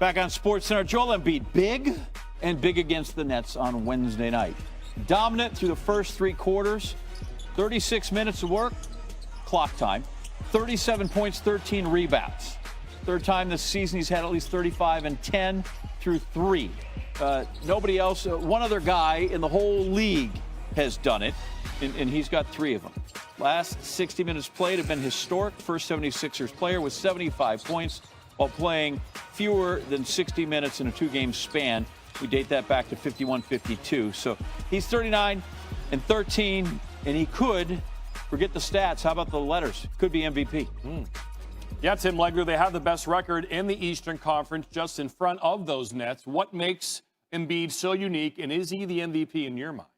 Back on SportsCenter, Joel Embiid, big and big against the Nets on Wednesday night. Dominant through the first three quarters, 36 minutes of work, clock time, 37 points, 13 rebounds. Third time this season he's had at least 35 and 10 through three. Nobody else, one other guy in the whole league has done it, and he's got three of them. Last 60 minutes played have been historic. First 76ers player with 75 points while playing fewer than 60 minutes in a two-game span. We date that back to 51-52. So he's 39 and 13, and he could, forget the stats, how about the letters? Could be MVP. Yeah, Tim Legler, they have the best record in the Eastern Conference, just in front of those Nets. What makes Embiid so unique, and is he the MVP in your mind?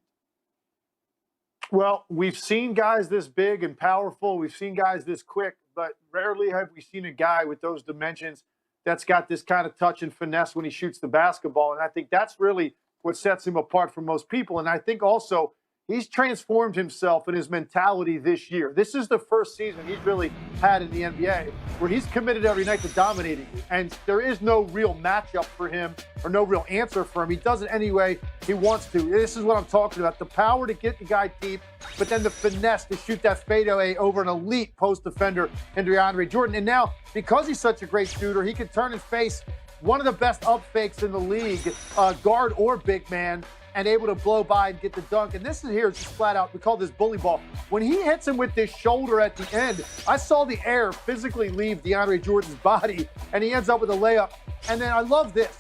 Well, we've seen guys this big and powerful. We've seen guys this quick, but rarely have we seen a guy with those dimensions that's got this kind of touch and finesse when he shoots the basketball. And I think that's really what sets him apart from most people. And I think also he's transformed himself and his mentality this year. This is the first season he's really had in the NBA where he's committed every night to dominating you. And there is no real matchup for him or no real answer for him. He does it any way he wants to. This is what I'm talking about. The power to get the guy deep, but then the finesse to shoot that fadeaway over an elite post defender in DeAndre Jordan. And now, because he's such a great shooter, he can turn and face one of the best up fakes in the league, guard or big man, and able to blow by and get the dunk. And this is here, just flat out, we call this bully ball. When he hits him with this shoulder at the end, I saw the air physically leave DeAndre Jordan's body, and he ends up with a layup. And then I love this.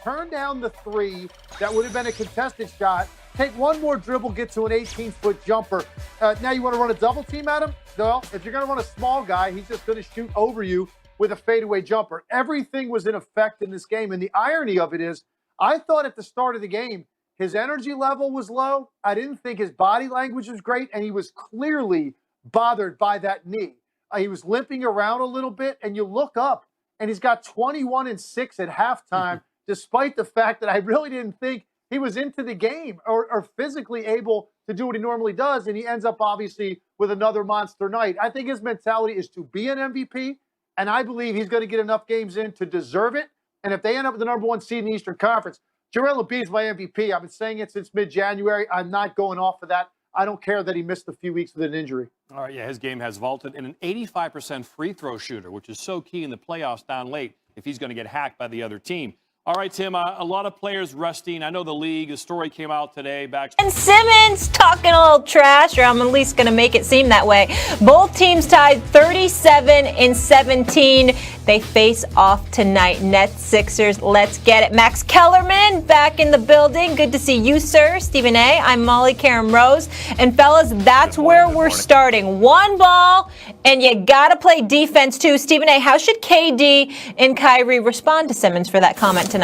Turn down the three that would have been a contested shot. Take one more dribble, get to an 18-foot jumper. Now you want to run a double team at him? Well, if you're going to run a small guy, he's just going to shoot over you with a fadeaway jumper. Everything was in effect in this game. And the irony of it is, I thought at the start of the game, his energy level was low. I didn't think his body language was great, and he was clearly bothered by that knee. He was limping around a little bit, and you look up, and he's got 21 and 6 at halftime, despite the fact that I really didn't think he was into the game or physically able to do what he normally does, and he ends up, obviously, with another monster night. I think his mentality is to be an MVP, and I believe he's going to get enough games in to deserve it. And if they end up with the number one seed in the Eastern Conference, Joel Embiid is my MVP. I've been saying it since mid-January. I'm not going off of that. I don't care that he missed a few weeks with an injury. All right, yeah, his game has vaulted. And an 85% free throw shooter, which is so key in the playoffs down late if he's going to get hacked by the other team. All right, Tim, a lot of players resting. I know the league, the story came out today. And Simmons talking a little trash, or I'm at least going to make it seem that way. Both teams tied 37-17. They face off tonight. Nets, Sixers, let's get it. Max Kellerman back in the building. Good to see you, sir. Stephen A. I'm Molly Karen Rose. And fellas, that's where we're starting. One ball, and you got to play defense too. Stephen A., how should KD and Kyrie respond to Simmons for that comment tonight?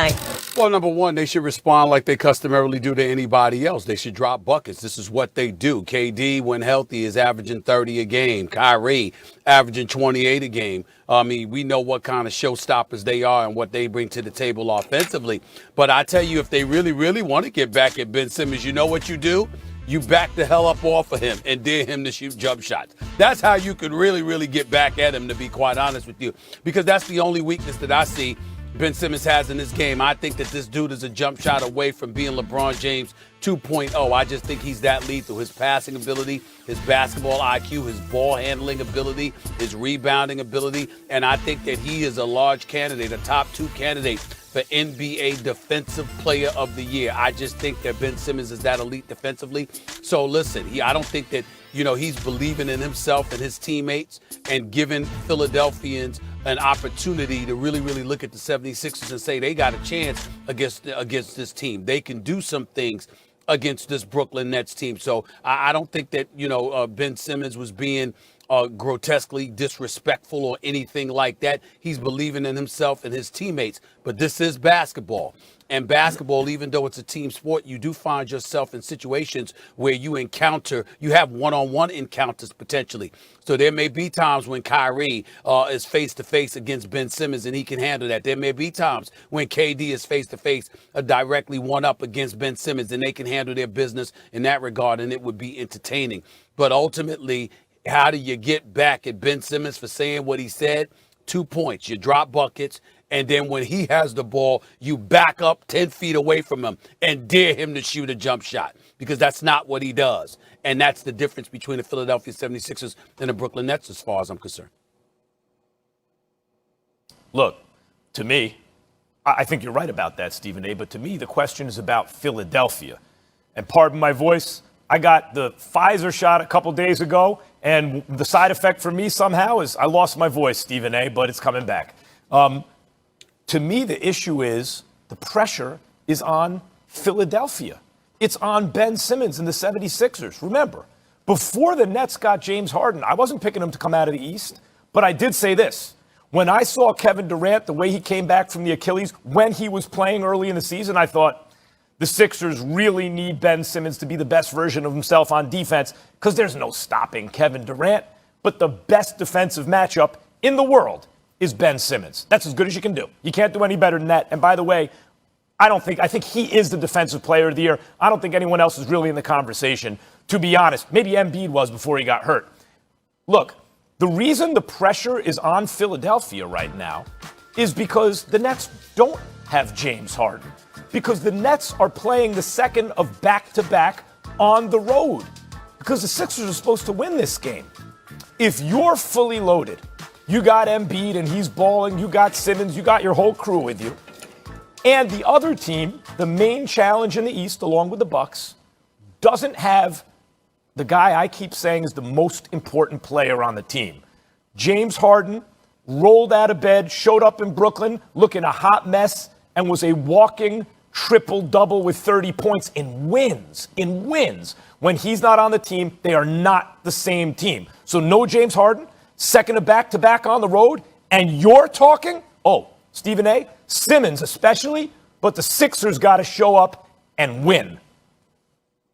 Well, number one, they should respond like they customarily do to anybody else. They should drop buckets. This is what they do. KD, when healthy, is averaging 30 a game. Kyrie, averaging 28 a game. I mean, we know what kind of showstoppers they are and what they bring to the table offensively. But I tell you, if they really, really want to get back at Ben Simmons, you know what you do? You back the hell up off of him and dare him to shoot jump shots. That's how you could really, really get back at him, to be quite honest with you, because that's the only weakness that I see Ben Simmons has in this game. I think that this dude is a jump shot away from being LeBron James 2.0. I just think he's that lethal. His passing ability, his basketball IQ, his ball handling ability, his rebounding ability, and I think that he is a large candidate, a top 2 candidate for NBA Defensive Player of the Year. I just think that Ben Simmons is that elite defensively. So listen, I don't think that, he's believing in himself and his teammates and giving Philadelphians an opportunity to really, really look at the 76ers and say they got a chance against this team. They can do some things against this Brooklyn Nets team. So I don't think that, Ben Simmons was being grotesquely disrespectful or anything like that. He's believing in himself and his teammates. But this is basketball. And basketball, even though it's a team sport, you do find yourself in situations where you have one-on-one encounters potentially. So there may be times when Kyrie is face-to-face against Ben Simmons and he can handle that. There may be times when KD is face-to-face directly one-up against Ben Simmons and they can handle their business in that regard, and it would be entertaining. But ultimately, how do you get back at Ben Simmons for saying what he said? 2 points. You drop buckets And then when he has the ball, you back up 10 feet away from him and dare him to shoot a jump shot, because that's not what he does. And that's the difference between the Philadelphia 76ers and the Brooklyn Nets as far as I'm concerned. Look, to me, I think you're right about that, Stephen A., but to me, the question is about Philadelphia. And pardon my voice, I got the Pfizer shot a couple days ago, and the side effect for me somehow is I lost my voice, Stephen A., but it's coming back. To me, the issue is the pressure is on Philadelphia. It's on Ben Simmons and the 76ers. Remember, before the Nets got James Harden, I wasn't picking him to come out of the East, but I did say this. When I saw Kevin Durant, the way he came back from the Achilles when he was playing early in the season, I thought the Sixers really need Ben Simmons to be the best version of himself on defense, because there's no stopping Kevin Durant. But the best defensive matchup in the world is Ben Simmons. That's as good as you can do. You can't do any better than that. And by the way, I think he is the defensive player of the year. I don't think anyone else is really in the conversation, to be honest. Maybe Embiid was before he got hurt. Look, the reason the pressure is on Philadelphia right now is because the Nets don't have James Harden, because the Nets are playing the second of back-to-back on the road, because the Sixers are supposed to win this game. If you're fully loaded, you got Embiid and he's balling, you got Simmons, you got your whole crew with you, and the other team, the main challenge in the East, along with the Bucks, doesn't have the guy I keep saying is the most important player on the team. James Harden rolled out of bed, showed up in Brooklyn looking a hot mess, and was a walking triple-double with 30 points in wins. When he's not on the team, they are not the same team. So no James Harden, second of back-to-back on the road, and you're talking, Stephen A., Simmons especially, but the Sixers got to show up and win.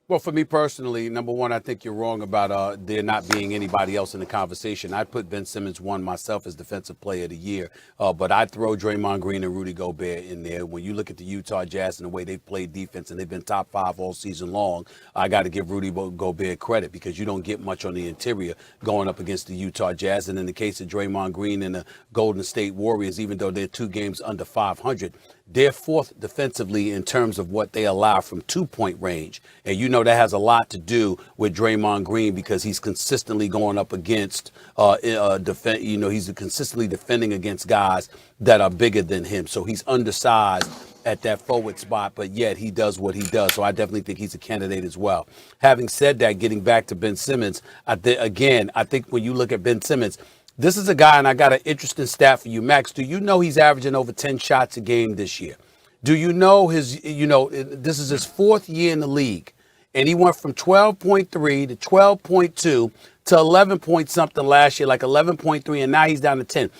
Well, for me personally, number one, I think you're wrong about there not being anybody else in the conversation. I'd put Ben Simmons one myself as Defensive Player of the Year, but I'd throw Draymond Green and Rudy Gobert in there. When you look at the Utah Jazz and the way they've played defense, and they've been top 5 all season long, I got to give Rudy Gobert credit, because you don't get much on the interior going up against the Utah Jazz. And in the case of Draymond Green and the Golden State Warriors, even though they're 2 games under 500, they're fourth defensively in terms of what they allow from 2-point range. And you know that has a lot to do with Draymond Green, because he's consistently going up against he's consistently defending against guys that are bigger than him. So he's undersized at that forward spot, but yet he does what he does. So I definitely think he's a candidate as well. Having said that, getting back to Ben Simmons, I think when you look at Ben Simmons, this is a guy, and I got an interesting stat for you, Max. Do you know he's averaging over 10 shots a game this year? Do you know this is his 4th year in the league, and he went from 12.3 to 12.2 to 11 point something last year, like 11.3, and now he's down to 10.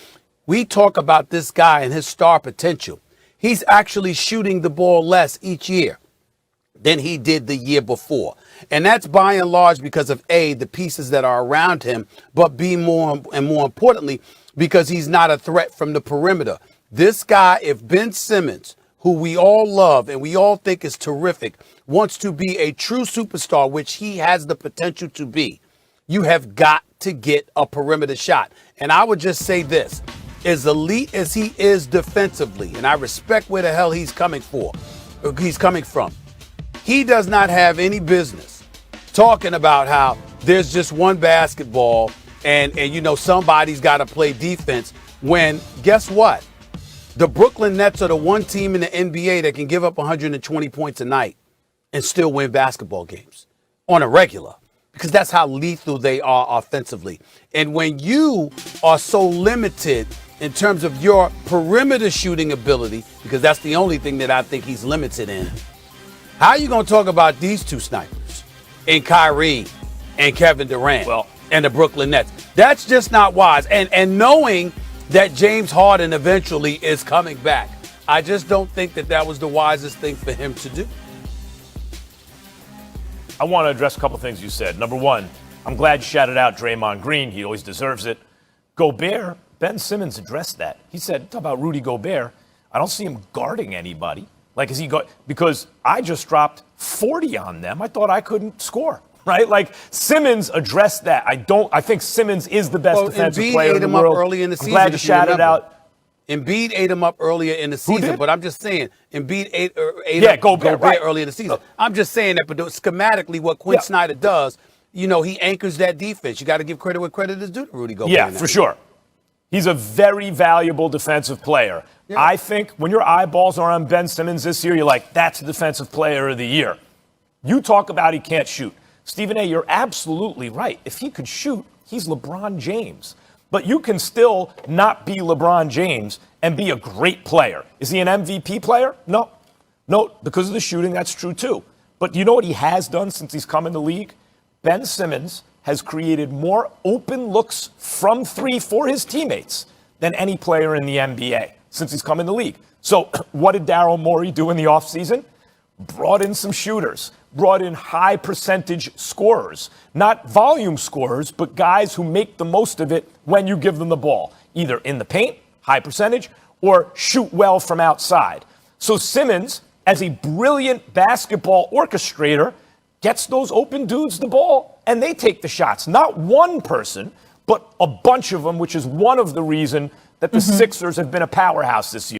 We talk about this guy and his star potential. He's actually shooting the ball less each year than he did the year before. And that's by and large because of A, the pieces that are around him, but B, more importantly, because he's not a threat from the perimeter. This guy, if Ben Simmons, who we all love and we all think is terrific, wants to be a true superstar, which he has the potential to be, you have got to get a perimeter shot. And I would just say this, as elite as he is defensively, and I respect where the hell he's coming from, he does not have any business talking about how there's just one basketball and somebody's got to play defense, when guess what? The Brooklyn Nets are the one team in the NBA that can give up 120 points a night and still win basketball games on a regular, because that's how lethal they are offensively. And when you are so limited in terms of your perimeter shooting ability, because that's the only thing that I think he's limited in, how are you going to talk about these two snipers and Kyrie and Kevin Durant and the Brooklyn Nets? That's just not wise. And knowing that James Harden eventually is coming back, I just don't think that was the wisest thing for him to do. I want to address a couple things you said. Number one, I'm glad you shouted out Draymond Green. He always deserves it. Gobert, Ben Simmons addressed that. He said, talk about Rudy Gobert, I don't see him guarding anybody. Like, is he because I just dropped 40 on them. I thought I couldn't score, right? Like, Simmons addressed that. I think Simmons is the best defensive Embiid player ate in the him world. up early in the season. I'm glad you shouted out. Embiid ate him up earlier in the season, did? but I'm just saying Embiid ate up Gobert, right. earlier in the season. I'm just saying that, but schematically, what Quinn Snyder does, he anchors that defense. You got to give credit where credit is due to Rudy Gobert. Yeah, for sure. He's a very valuable defensive player. Yeah. I think when your eyeballs are on Ben Simmons this year, you're like, that's the defensive player of the year. You talk about he can't shoot. Stephen A., you're absolutely right. If he could shoot, he's LeBron James. But you can still not be LeBron James and be a great player. Is he an MVP player? No. No, because of the shooting, that's true too. But do you know what he has done since he's come in the league? Ben Simmons has created more open looks from three for his teammates than any player in the NBA since he's come in the league. So what did Daryl Morey do in the offseason? Brought in some shooters, brought in high percentage scorers, not volume scorers, but guys who make the most of it when you give them the ball, either in the paint, high percentage, or shoot well from outside. So Simmons, as a brilliant basketball orchestrator, gets those open dudes the ball, and they take the shots. Not one person, but a bunch of them, which is one of the reason that the Sixers have been a powerhouse this year.